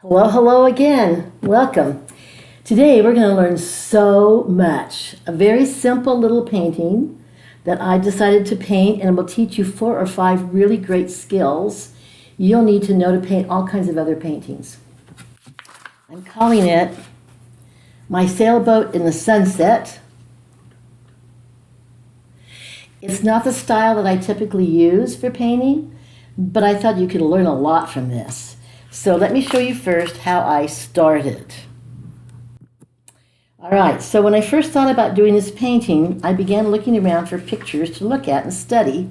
Hello, hello again. Welcome. Today we're going to learn so much. A very simple little painting that I decided to paint, and it will teach you 4 or 5 really great skills you'll need to know to paint all kinds of other paintings. I'm calling it My Sailboat in the Sunset. It's not the style that I typically use for painting, but I thought you could learn a lot from this. So let me show you first how I started. All right, so when I first thought about doing this painting, I began looking around for pictures to look at and study.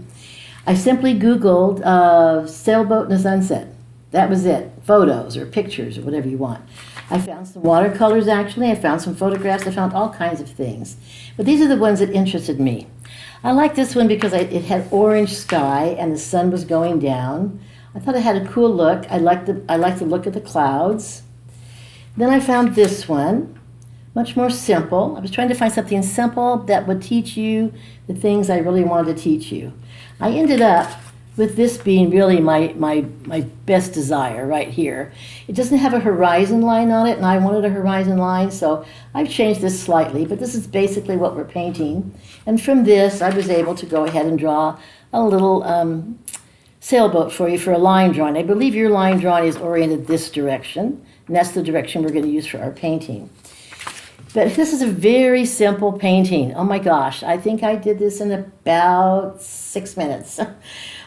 I simply Googled sailboat in the sunset. That was it, photos or pictures or whatever you want. I found some watercolors actually, I found some photographs, I found all kinds of things. But these are the ones that interested me. I like this one because it had orange sky and the sun was going down. I thought it had a cool look. I liked the look of the clouds. Then I found this one, much more simple. I was trying to find something simple that would teach you the things I really wanted to teach you. I ended up with this being really my best desire right here. It doesn't have a horizon line on it, and I wanted a horizon line, so I've changed this slightly, but this is basically what we're painting. And from this, I was able to go ahead and draw a little sailboat for you for a line drawing. I believe your line drawing is oriented this direction, and that's the direction we're going to use for our painting. But this is a very simple painting. Oh my gosh, I think I did this in about 6 minutes.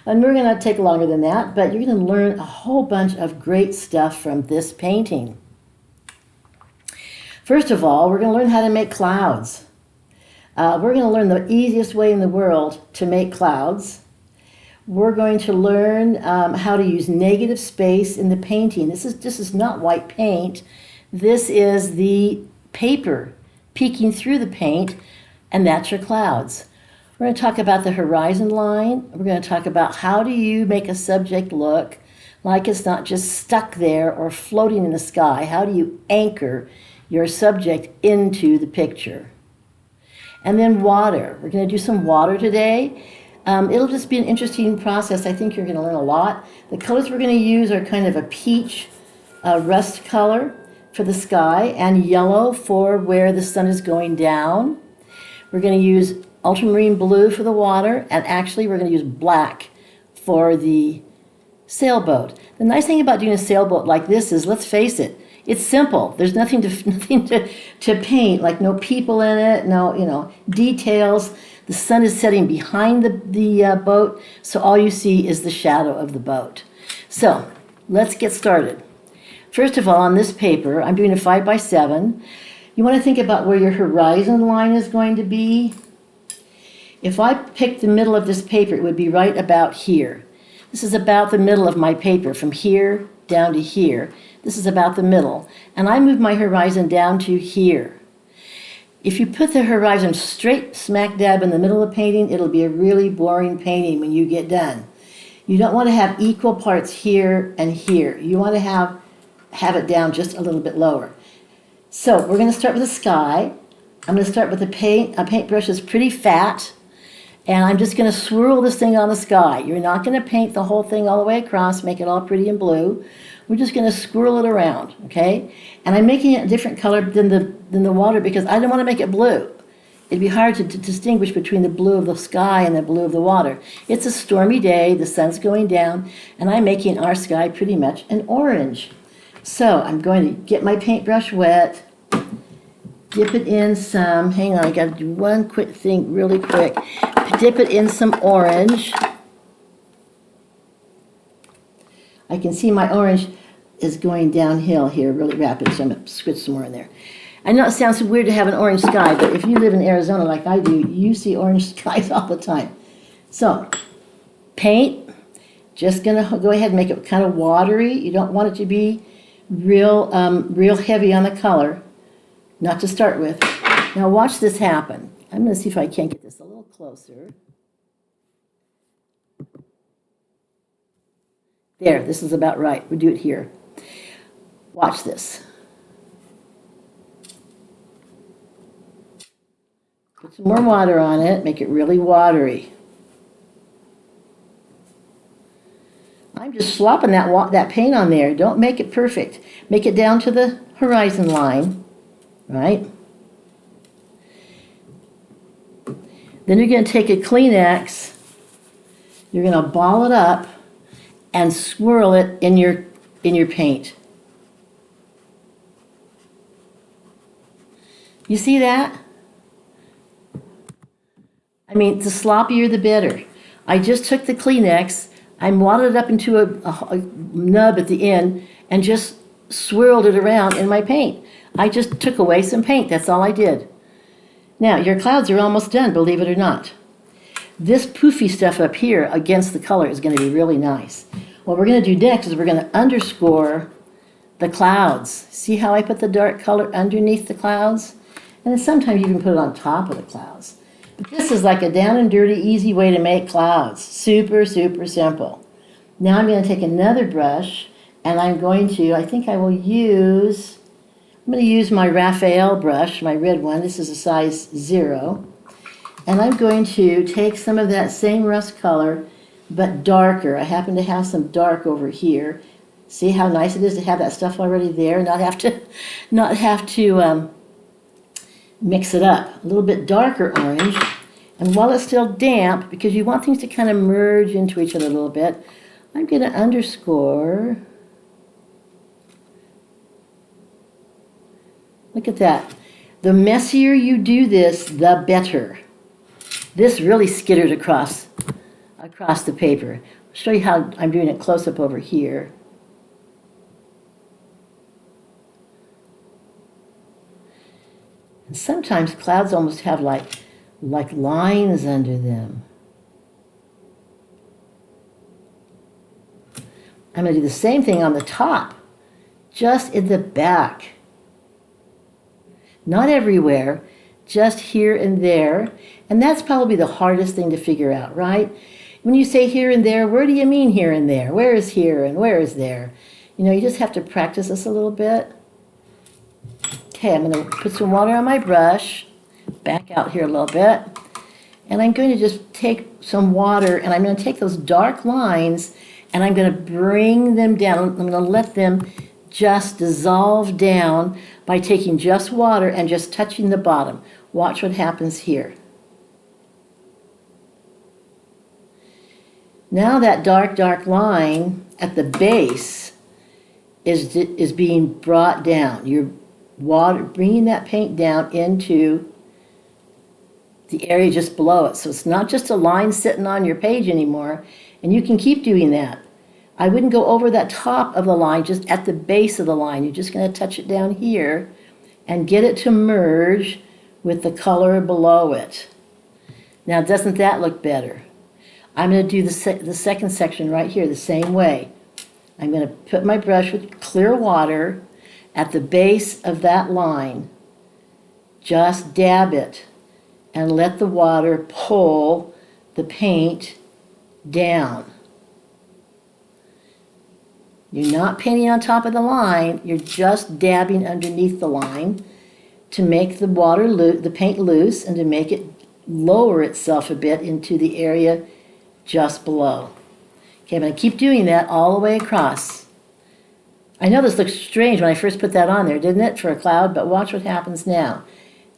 And we're going to take longer than that, but you're going to learn a whole bunch of great stuff from this painting. First of all, we're going to learn how to make clouds. We're going to learn the easiest way in the world to make clouds. We're going to learn how to use negative space in the painting. This is not white paint. This is the paper peeking through the paint, and that's your clouds. We're going to talk about the horizon line. We're going to talk about how do you make a subject look like it's not just stuck there or floating in the sky. How do you anchor your subject into the picture? And then water. We're going to do some water today. It'll just be an interesting process. I think you're going to learn a lot. The colors we're going to use are kind of a peach rust color for the sky and yellow for where the sun is going down. We're going to use ultramarine blue for the water, and actually we're going to use black for the sailboat. The nice thing about doing a sailboat like this is, let's face it, it's simple. There's nothing to paint, like no people in it, no details. The sun is setting behind the boat, so all you see is the shadow of the boat. So let's get started. First of all, on this paper, I'm doing a 5x7. You want to think about where your horizon line is going to be. If I picked the middle of this paper, it would be right about here. This is about the middle of my paper, from here down to here. This is about the middle. And I move my horizon down to here. If you put the horizon straight smack dab in the middle of the painting, it'll be a really boring painting when you get done. You don't want to have equal parts here and here. You want to have it down just a little bit lower. So we're going to start with the sky. I'm going to start with the paint. A paintbrush is pretty fat, and I'm just going to swirl this thing on the sky. You're not going to paint the whole thing all the way across, make it all pretty and blue. We're just going to swirl it around, okay? And I'm making it a different color than the water because I don't want to make it blue. It'd be hard to distinguish between the blue of the sky and the blue of the water. It's a stormy day, the sun's going down, and I'm making our sky pretty much an orange. So I'm going to get my paintbrush wet, dip it in some, hang on, I got to do one quick thing really quick. Dip it in some orange. I can see my orange is going downhill here really rapid, so I'm going to switch some more in there. I know it sounds so weird to have an orange sky, but if you live in Arizona like I do, you see orange skies all the time. So, paint, just going to go ahead and make it kind of watery. You don't want it to be real heavy on the color, not to start with. Now watch this happen. I'm going to see if I can't get this a little closer. There, this is about right. We'll do it here. Watch this. Put some more water on it, make it really watery. I'm just slopping that paint on there. Don't make it perfect. Make it down to the horizon line, right? Then you're going to take a Kleenex, you're going to ball it up and swirl it in your paint. You see that? I mean, the sloppier the better. I just took the Kleenex, I wadded it up into a nub at the end and just swirled it around in my paint. I just took away some paint, that's all I did. Now, your clouds are almost done, believe it or not. This poofy stuff up here against the color is going to be really nice. What we're going to do next is we're going to underscore the clouds. See how I put the dark color underneath the clouds? And then sometimes you can put it on top of the clouds. But this is like a down and dirty, easy way to make clouds. Super, super simple. Now I'm going to take another brush, and I'm going to, I think I will use, I'm going to use my Raphael brush, my red one. This is a size 0. And I'm going to take some of that same rust color, but darker. I happen to have some dark over here. See how nice it is to have that stuff already there, not have to mix it up. A little bit darker orange. And while it's still damp, because you want things to kind of merge into each other a little bit, I'm going to underscore. Look at that. The messier you do this, the better. This really skittered across the paper. I'll show you how I'm doing it close up over here. And sometimes clouds almost have like lines under them. I'm going to do the same thing on the top, just in the back. Not everywhere, just here and there. And that's probably the hardest thing to figure out, right? When you say here and there, where do you mean here and there? Where is here and where is there? You know, you just have to practice this a little bit. Okay, I'm going to put some water on my brush, back out here a little bit, and I'm going to just take some water, and I'm going to take those dark lines, and I'm going to bring them down. I'm going to let them just dissolve down by taking just water and just touching the bottom. Watch what happens here. Now that dark line at the base is being brought down. You're bringing that paint down into the area just below it. So it's not just a line sitting on your page anymore, and you can keep doing that. I wouldn't go over that top of the line, just at the base of the line. You're just going to touch it down here and get it to merge with the color below it. Now, doesn't that look better? I'm going to do the second section right here the same way. I'm going to put my brush with clear water at the base of that line. Just dab it and let the water pull the paint down. You're not painting on top of the line, you're just dabbing underneath the line to make the paint loose and to make it lower itself a bit into the area just below. Okay, I'm going to keep doing that all the way across. I know this looks strange when I first put that on there, didn't it, for a cloud, but watch what happens now.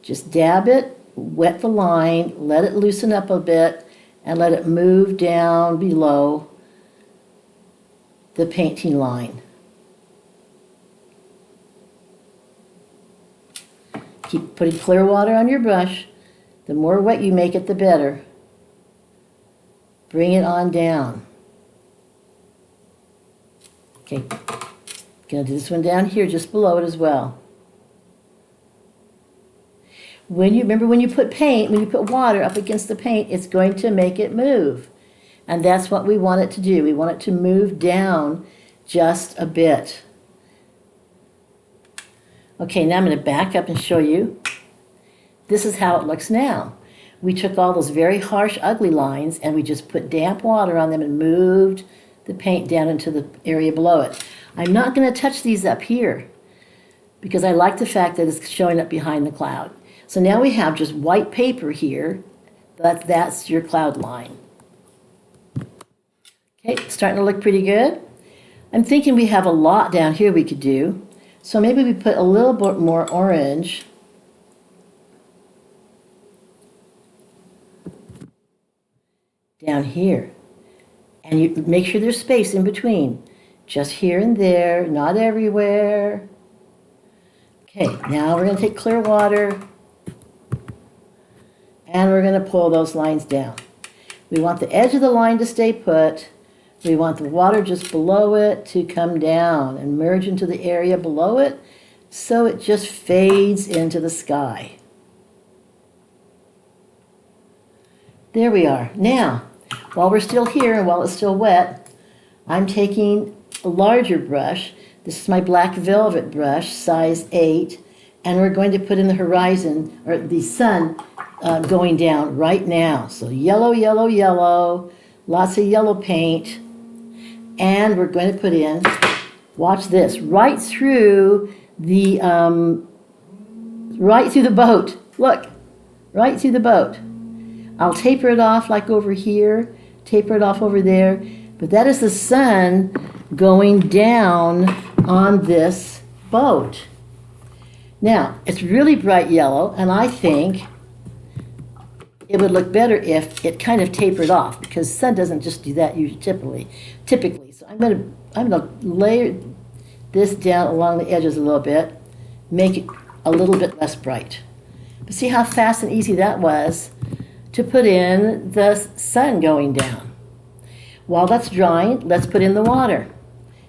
Just dab it, wet the line, let it loosen up a bit, and let it move down below the painting line. Keep putting clear water on your brush. The more wet you make it, the better. Bring it on down. Okay, gonna do this one down here just below it as well. Remember when you put paint, when you put water up against the paint, it's going to make it move. And that's what we want it to do. We want it to move down just a bit. Okay, now I'm going to back up and show you. This is how it looks now. We took all those very harsh, ugly lines and we just put damp water on them and moved the paint down into the area below it. I'm not going to touch these up here because I like the fact that it's showing up behind the cloud. So now we have just white paper here. That's your cloud line. Okay, it's starting to look pretty good. I'm thinking we have a lot down here we could do. So maybe we put a little bit more orange. Down here. And you make sure there's space in between. Just here and there, not everywhere. Okay, now we're going to take clear water and we're going to pull those lines down. We want the edge of the line to stay put. We want the water just below it to come down and merge into the area below it so it just fades into the sky. There we are. Now, while we're still here and while it's still wet, I'm taking a larger brush. This is my black velvet brush, size 8, and we're going to put in the horizon, or the sun, going down right now. So yellow, yellow, yellow, lots of yellow paint, and we're going to put in, watch this, right through the boat. Look, right through the boat. I'll taper it off like over here, taper it off over there, but that is the sun going down on this boat. Now, it's really bright yellow, and I think it would look better if it kind of tapered off, because the sun doesn't just do that usually, typically. So I'm gonna layer this down along the edges a little bit, make it a little bit less bright. But see how fast and easy that was to put in the sun going down. While that's drying, let's put in the water.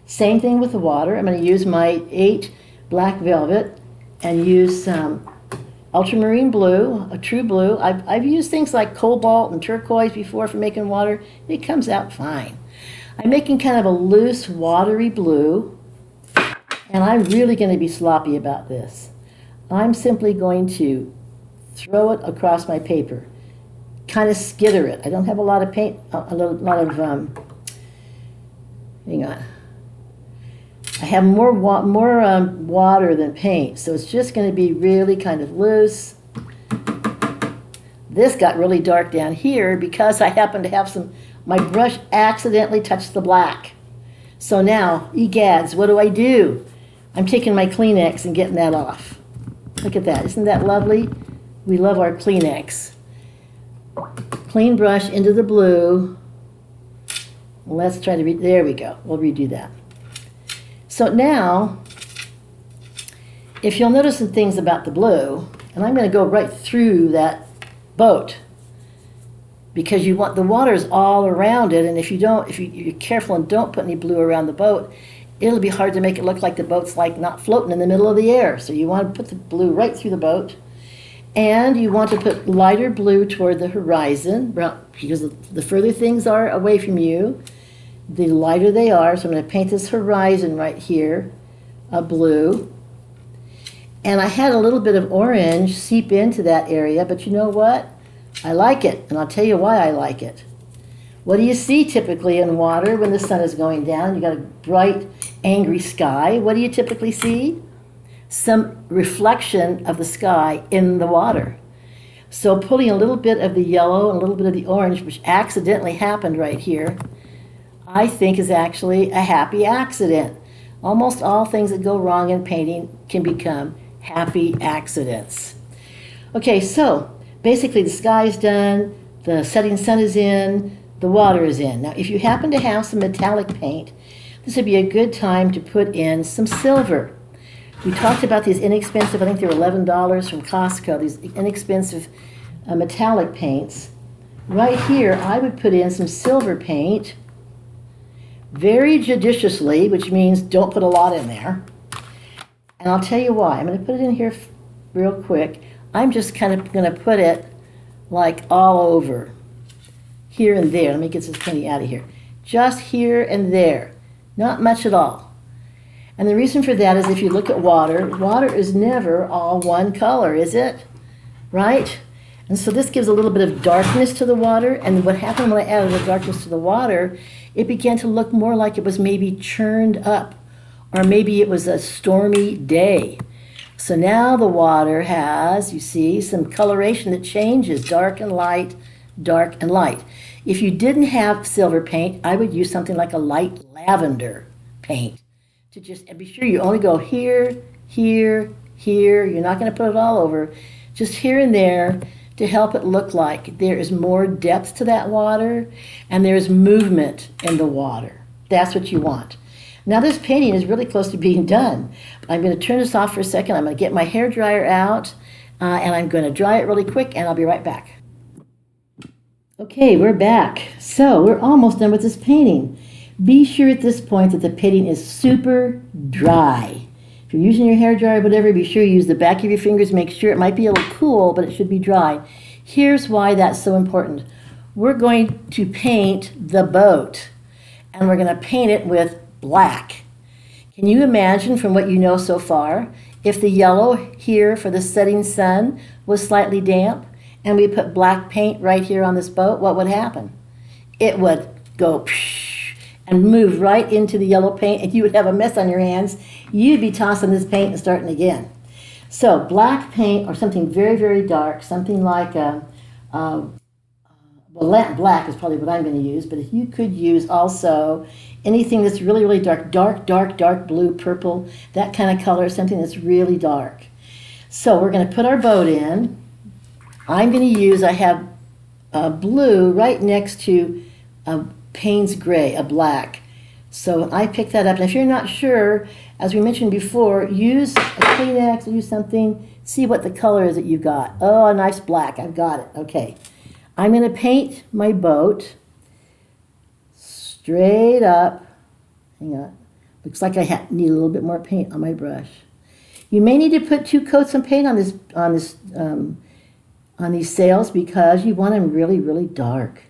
Same thing with the water. I'm going to use my 8 black velvet and use some ultramarine blue, a true blue. I've used things like cobalt and turquoise before for making water. It comes out fine. I'm making kind of a loose, watery blue, and I'm really going to be sloppy about this. I'm simply going to throw it across my paper, kind of skitter it. I don't have a lot of paint, hang on. I have more water than paint, so it's just going to be really kind of loose. This got really dark down here because I happen to have my brush accidentally touched the black. So now, egads, what do? I'm taking my Kleenex and getting that off. Look at that, isn't that lovely? We love our Kleenex. Clean brush into the blue. Let's try to there we go. We'll redo that. So now, if you'll notice some things about the blue, and I'm going to go right through that boat because you want the water's all around it, and if you're careful and don't put any blue around the boat, it'll be hard to make it look like the boat's like not floating in the middle of the air. So you want to put the blue right through the boat. And you want to put lighter blue toward the horizon, because the further things are away from you, the lighter they are. So I'm going to paint this horizon right here, a blue. And I had a little bit of orange seep into that area, but you know what? I like it, and I'll tell you why I like it. What do you see typically in water when the sun is going down? You got a bright, angry sky. What do you typically see? Some reflection of the sky in the water. So pulling a little bit of the yellow and a little bit of the orange, which accidentally happened right here, I think is actually a happy accident. Almost all things that go wrong in painting can become happy accidents. Okay, so basically the sky is done, the setting sun is in, the water is in. Now if you happen to have some metallic paint, this would be a good time to put in some silver. We talked about these inexpensive, I think they were $11 from Costco, these inexpensive metallic paints. Right here, I would put in some silver paint, very judiciously, which means don't put a lot in there. And I'll tell you why. I'm going to put it in here real quick. I'm just kind of going to put it like all over, here and there. Let me get this plenty out of here. Just here and there, not much at all. And the reason for that is if you look at water, water is never all one color, is it? Right? And so this gives a little bit of darkness to the water, and what happened when I added the darkness to the water, it began to look more like it was maybe churned up, or maybe it was a stormy day. So now the water has, you see, some coloration that changes, dark and light, dark and light. If you didn't have silver paint, I would use something like a light lavender paint to just, and be sure you only go here, here, here. You're not going to put it all over, just here and there, to help it look like there is more depth to that water and there's movement in the water. That's what you want. Now this painting is really close to being done. I'm going to turn this off for a second. I'm going to get my hair dryer out and I'm going to dry it really quick, and I'll be right back. Okay, we're back. So we're almost done with this painting. Be sure at this point that the painting is super dry. If you're using your hair dryer or whatever, be sure you use the back of your fingers. Make sure it might be a little cool, but it should be dry. Here's why that's so important. We're going to paint the boat, and we're going to paint it with black. Can you imagine, from what you know so far, if the yellow here for the setting sun was slightly damp and we put black paint right here on this boat, what would happen? It would go psh, and move right into the yellow paint, and you would have a mess on your hands. You'd be tossing this paint and starting again. So black paint, or something very, very dark, something like well, black is probably what I'm going to use, but if you could use also anything that's really, really dark, dark blue, purple, that kind of color, something that's really dark. So we're going to put our boat in. I'm going to use, I have blue right next to Payne's gray, a black. So I pick that up, and if you're not sure, as we mentioned before, use a Kleenex, use something, see what the color is that you've got. Oh, a nice black, I've got it, okay. I'm going to paint my boat straight up. Hang on. Looks like I need a little bit more paint on my brush. You may need to put 2 coats of paint on these sails because you want them really, really dark.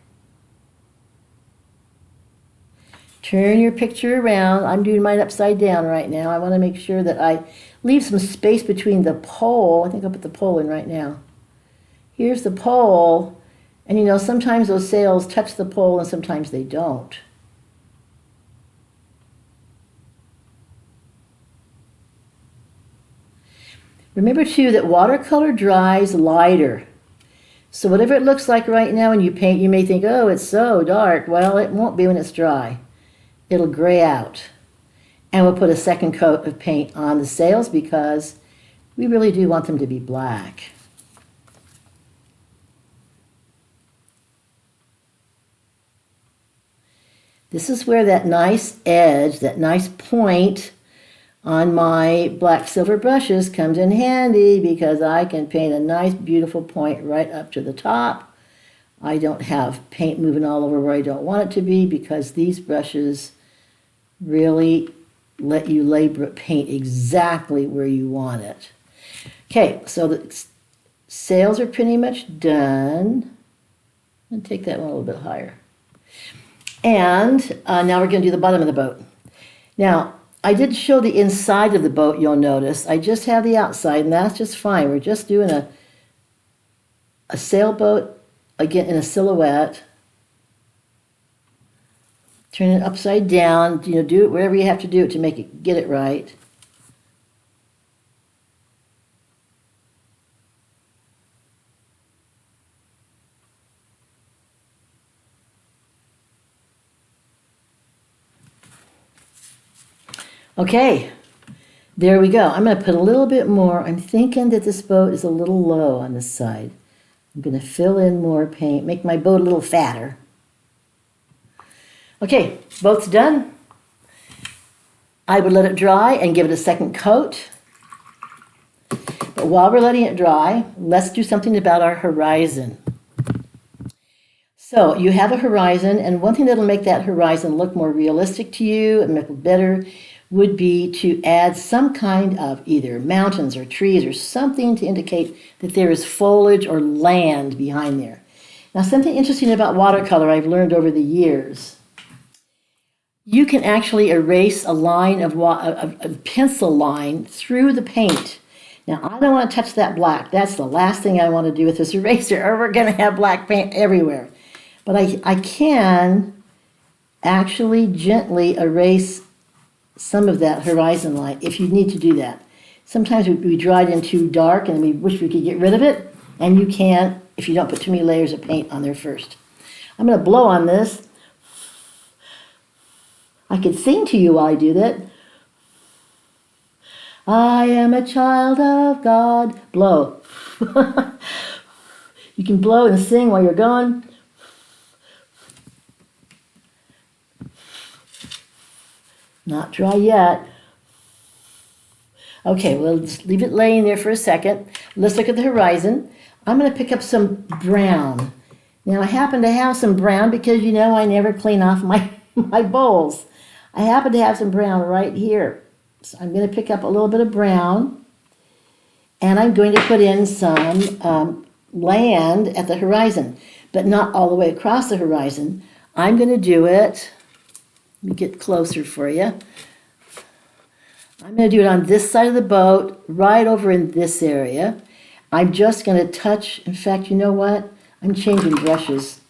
Turn your picture around. I'm doing mine upside down right now. I want to make sure that I leave some space between the pole. I think I'll put the pole in right now. Here's the pole. And you know, sometimes those sails touch the pole and sometimes they don't. Remember too that watercolor dries lighter. So whatever it looks like right now when you paint, you may think, oh, it's so dark. Well, it won't be when it's dry. It'll gray out. And we'll put a second coat of paint on the sails because we really do want them to be black. This is where that nice edge, that nice point on my black silver brushes comes in handy because I can paint a nice beautiful point right up to the top. I don't have paint moving all over where I don't want it to be because these brushes really let you lay paint exactly where you want it. Okay, so the sails are pretty much done. I'm going to take that one a little bit higher. And now we're going to do the bottom of the boat. Now, I did show the inside of the boat, you'll notice. I just have the outside, and that's just fine. We're just doing a sailboat, again, in a silhouette. Turn it upside down, you know, do it whatever you have to do to make it, get it right. Okay, there we go. I'm going to put a little bit more. I'm thinking that this boat is a little low on this side. I'm going to fill in more paint, make my boat a little fatter. Okay, boat's done. I would let it dry and give it a second coat. But while we're letting it dry, let's do something about our horizon. So you have a horizon, and one thing that'll make that horizon look more realistic to you and make it better would be to add some kind of either mountains or trees or something to indicate that there is foliage or land behind there. Now, something interesting about watercolor I've learned over the years, you can actually erase a line of a pencil line through the paint. Now, I don't want to touch that black. That's the last thing I want to do with this eraser, or we're going to have black paint everywhere. But I can actually gently erase some of that horizon line if you need to do that. Sometimes we draw it in too dark and we wish we could get rid of it, and you can't if you don't put too many layers of paint on there first. I'm going to blow on this. I could sing to you while I do that. I am a child of God. Blow. You can blow and sing while you're going. Not dry yet. Okay, we'll just leave it laying there for a second. Let's look at the horizon. I'm going to pick up some brown. Now, I happen to have some brown because, you know, I never clean off my bowls. I happen to have some brown right here. So I'm going to pick up a little bit of brown, and I'm going to put in some land at the horizon, but not all the way across the horizon. I'm going to do it, let me get closer for you. I'm going to do it on this side of the boat, right over in this area. I'm just going to touch, in fact, you know what? I'm changing brushes.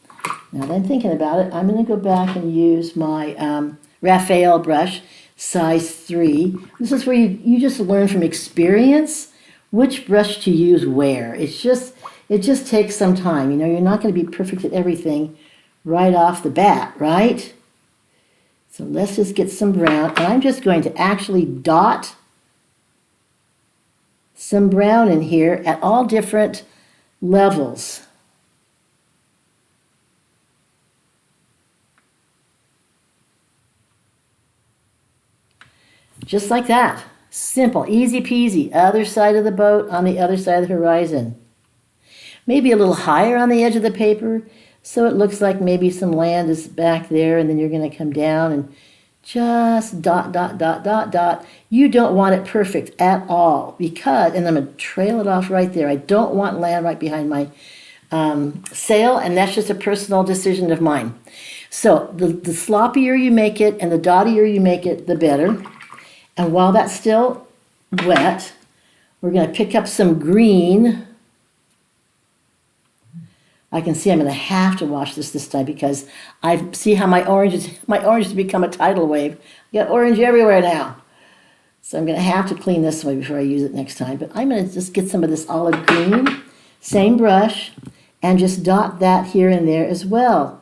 Now that I'm thinking about it, I'm going to go back and use my Raphael brush, size 3. This is where you just learn from experience which brush to use where. It just takes some time. You know, you're not going to be perfect at everything right off the bat, right? So let's just get some brown, and I'm just going to actually dot some brown in here at all different levels. Just like that. Simple, easy peasy. Other side of the boat on the other side of the horizon. Maybe a little higher on the edge of the paper, so it looks like maybe some land is back there, and then you're going to come down and just dot, dot, dot, dot, dot. You don't want it perfect at all because, and I'm going to trail it off right there. I don't want land right behind my sail, and that's just a personal decision of mine. So the sloppier you make it and the dottier you make it, the better. And while that's still wet, we're going to pick up some green. I can see I'm going to have to wash this time because I see how my orange has become a tidal wave. I got orange everywhere now. So I'm going to have to clean this way before I use it next time. But I'm going to just get some of this olive green, same brush, and just dot that here and there as well.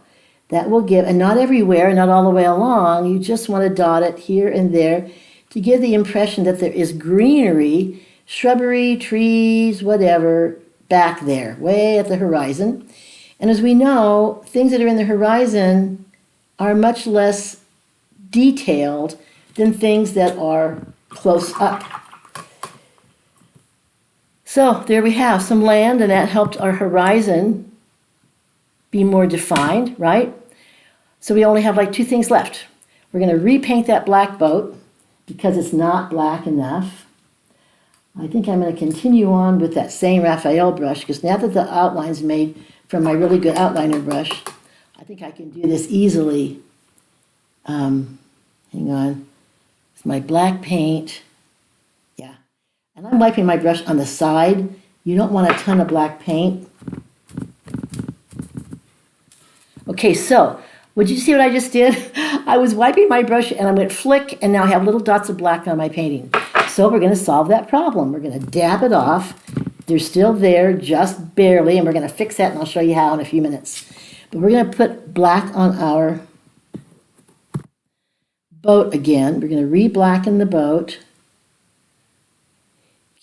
That will give, and not everywhere, not all the way along, you just want to dot it here and there to give the impression that there is greenery, shrubbery, trees, whatever, back there, way at the horizon. And as we know, things that are in the horizon are much less detailed than things that are close up. So there we have some land, and that helped our horizon be more defined, right? So we only have like 2 things left. We're going to repaint that black boat because it's not black enough. I think I'm going to continue on with that same Raphael brush because now that the outline's made from my really good outliner brush, I think I can do this easily. Hang on. It's my black paint. Yeah. And I'm wiping my brush on the side. You don't want a ton of black paint. Okay, so would you see what I just did? I was wiping my brush and I went flick, and now I have little dots of black on my painting. So we're going to solve that problem. We're going to dab it off. They're still there, just barely, and we're going to fix that, and I'll show you how in a few minutes. But we're going to put black on our boat again. We're going to re-blacken the boat.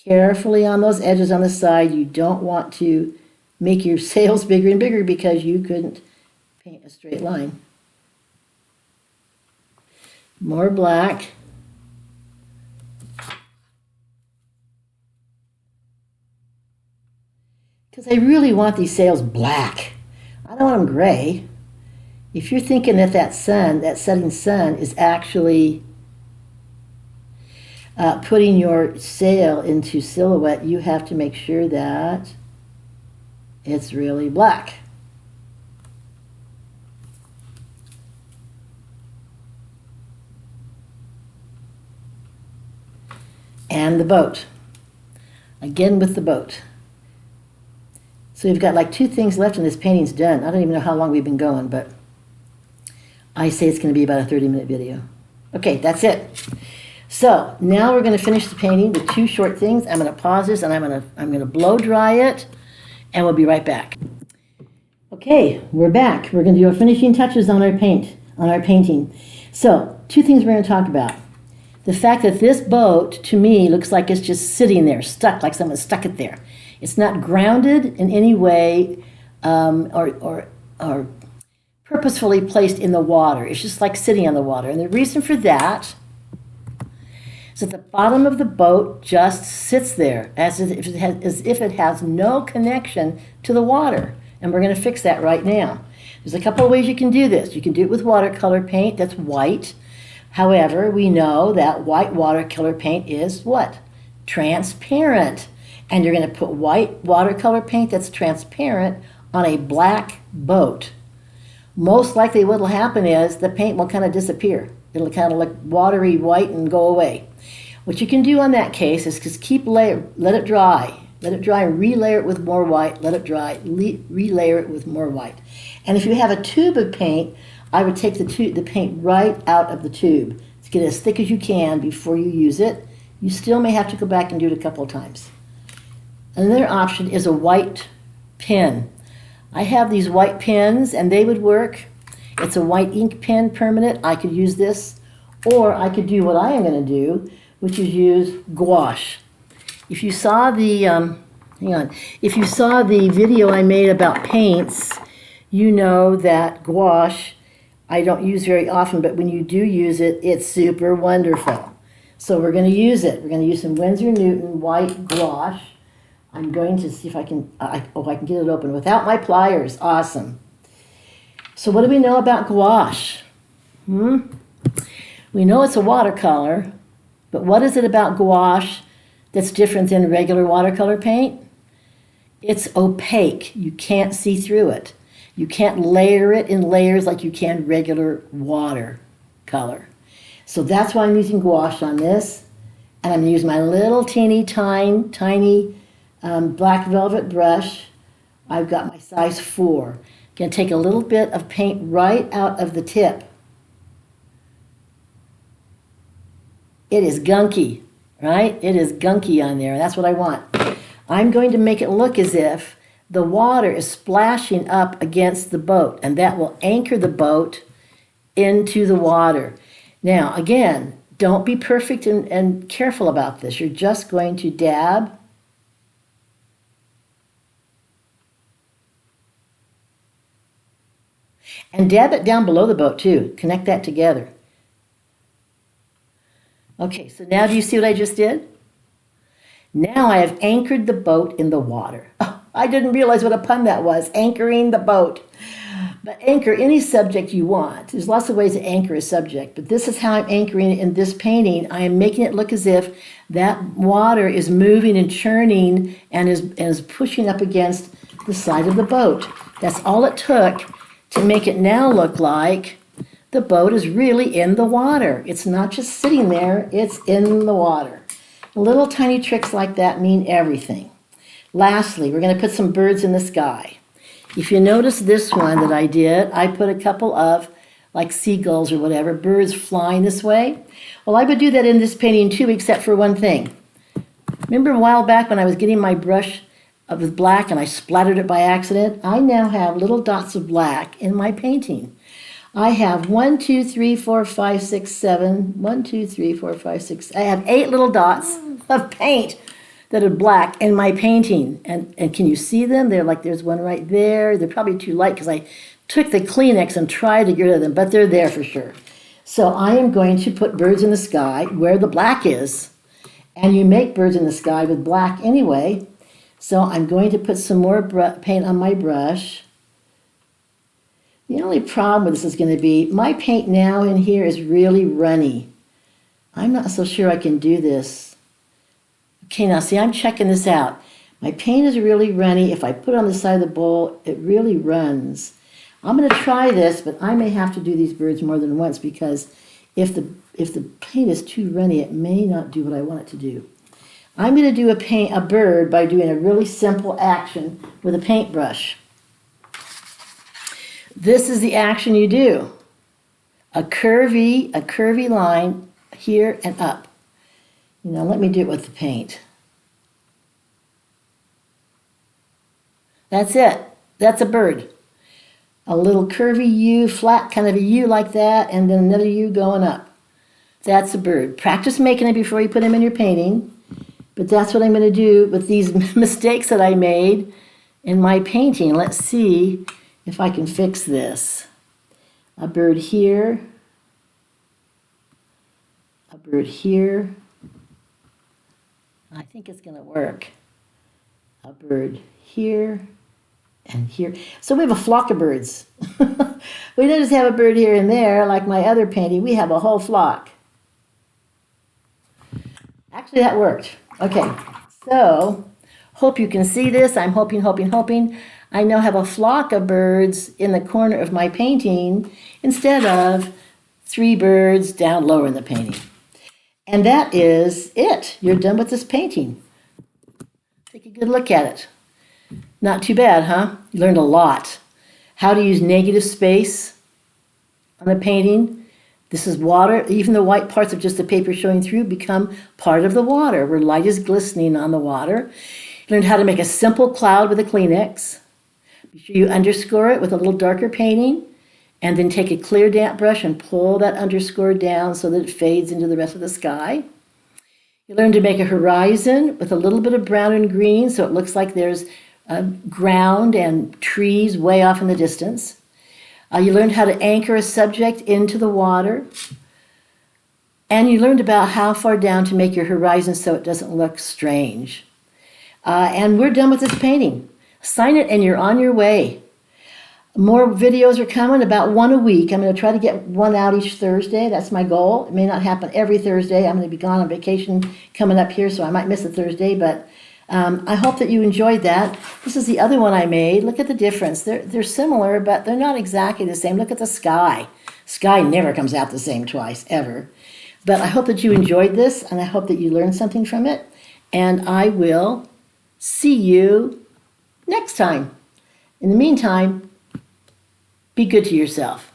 Carefully on those edges on the side. You don't want to make your sails bigger and bigger because you couldn't paint a straight line. More black. Because I really want these sails black. I don't want them gray. If you're thinking that that setting sun is actually putting your sail into silhouette, you have to make sure that it's really black. And the boat. Again with the boat. So we've got like 2 things left and this painting's done. I don't even know how long we've been going, but I say it's going to be about a 30-minute video. Okay, that's it. So now we're going to finish the painting with 2 short things. I'm going to pause this and I'm going to blow dry it, and we'll be right back. Okay, we're back. We're going to do our finishing touches on our painting. So, two things we're going to talk about. The fact that this boat, to me, looks like it's just sitting there, stuck, like someone stuck it there. It's not grounded in any way or purposefully placed in the water. It's just like sitting on the water. And the reason for that is that the bottom of the boat just sits there as if it has no connection to the water. And we're going to fix that right now. There's a couple of ways you can do this. You can do it with watercolor paint that's white. However, we know that white watercolor paint is what? Transparent. And you're going to put white watercolor paint that's transparent on a black boat. Most likely what will happen is the paint will kind of disappear. It'll kind of look watery white and go away. What you can do on that case is just let it dry. Let it dry and relayer it with more white. Let it dry, relayer it with more white. And if you have a tube of paint, I would take the paint right out of the tube to get it as thick as you can before you use it. You still may have to go back and do it a couple of times. Another option is a white pen. I have these white pens and they would work. It's a white ink pen, permanent. I could use this, or I could do what I am going to do, which is use gouache. If you saw the if you saw the video I made about paints, you know that gouache I don't use very often, but when you do use it, it's super wonderful. So we're going to use it. We're going to use some Winsor Newton white gouache. I'm going to see if I can, I can get it open without my pliers. Awesome. So what do we know about gouache? We know it's a watercolor, but what is it about gouache that's different than regular watercolor paint? It's opaque. You can't see through it. You can't layer it in layers like you can regular watercolor. So that's why I'm using gouache on this. And I'm going to use my little tiny black velvet brush. I've got my size 4. Going to take a little bit of paint right out of the tip. It is gunky, right? It is gunky on there, and that's what I want. I'm going to make it look as if the water is splashing up against the boat, and that will anchor the boat into the water. Now, again, don't be perfect and careful about this. You're just going to dab. And dab it down below the boat, too. Connect that together. Okay, so now do you see what I just did? Now I have anchored the boat in the water. Oh, I didn't realize what a pun that was, anchoring the boat. But anchor any subject you want. There's lots of ways to anchor a subject, but this is how I'm anchoring it in this painting. I am making it look as if that water is moving and churning and is pushing up against the side of the boat. That's all it took to make it now look like the boat is really in the water. It's not just sitting there, it's in the water. Little tiny tricks like that mean everything. Lastly, we're going to put some birds in the sky. If you notice this one that I did, I put a couple of, like seagulls or whatever, birds flying this way. Well, I would do that in this painting too, except for one thing. Remember a while back when I was getting my brush with black and I splattered it by accident? I now have little dots of black in my painting. I have 1, 2, 3, 4, 5, 6, 7. 1, 2, 3, 4, 5, 6. I have 8 little dots of paint that are black in my painting. And can you see them? They're like, there's one right there. They're probably too light because I took the Kleenex and tried to get rid of them, but they're there for sure. So I am going to put birds in the sky where the black is. And you make birds in the sky with black anyway. So I'm going to put some more paint on my brush. The only problem with this is going to be, my paint now in here is really runny. I'm not so sure I can do this. Okay, now see, I'm checking this out. My paint is really runny. If I put it on the side of the bowl, it really runs. I'm going to try this, but I may have to do these birds more than once because if the paint is too runny, it may not do what I want it to do. I'm going to do a bird by doing a really simple action with a paintbrush. This is the action you do. A curvy line here and up. Now let me do it with the paint. That's it. That's a bird. a little curvy U, flat kind of a U like that, and then another U going up. That's a bird. Practice making it before you put them in your painting, but that's what I'm going to do with these mistakes that I made in my painting. Let's see if I can fix this. A bird here, a bird here. I think it's going to work. A bird here and here. So we have a flock of birds. We don't just have a bird here and there like my other painting. We have a whole flock. Actually, that worked. Okay, so hope you can see this. I'm hoping. I now have a flock of birds in the corner of my painting instead of 3 birds down lower in the painting. And that is it. You're done with this painting. Take a good look at it. Not too bad, huh? You learned a lot. How to use negative space on a painting. This is water. Even the white parts of just the paper showing through become part of the water, where light is glistening on the water. You learned how to make a simple cloud with a Kleenex. Be sure you underscore it with a little darker painting, and then take a clear damp brush and pull that underscore down so that it fades into the rest of the sky. You learn to make a horizon with a little bit of brown and green so it looks like there's ground and trees way off in the distance. You learned how to anchor a subject into the water. And you learned about how far down to make your horizon so it doesn't look strange. And we're done with this painting. Sign it and you're on your way. More videos are coming, about 1 a week. I'm going to try to get 1 out each Thursday. That's my goal. It may not happen every Thursday. I'm going to be gone on vacation coming up here, so I might miss a Thursday, but I hope that you enjoyed that. This is the other one I made. Look at the difference. They're similar, but they're not exactly the same. Look at the sky. Sky never comes out the same twice, ever. But I hope that you enjoyed this, and I hope that you learned something from it. And I will see you next time. In the meantime, be good to yourself.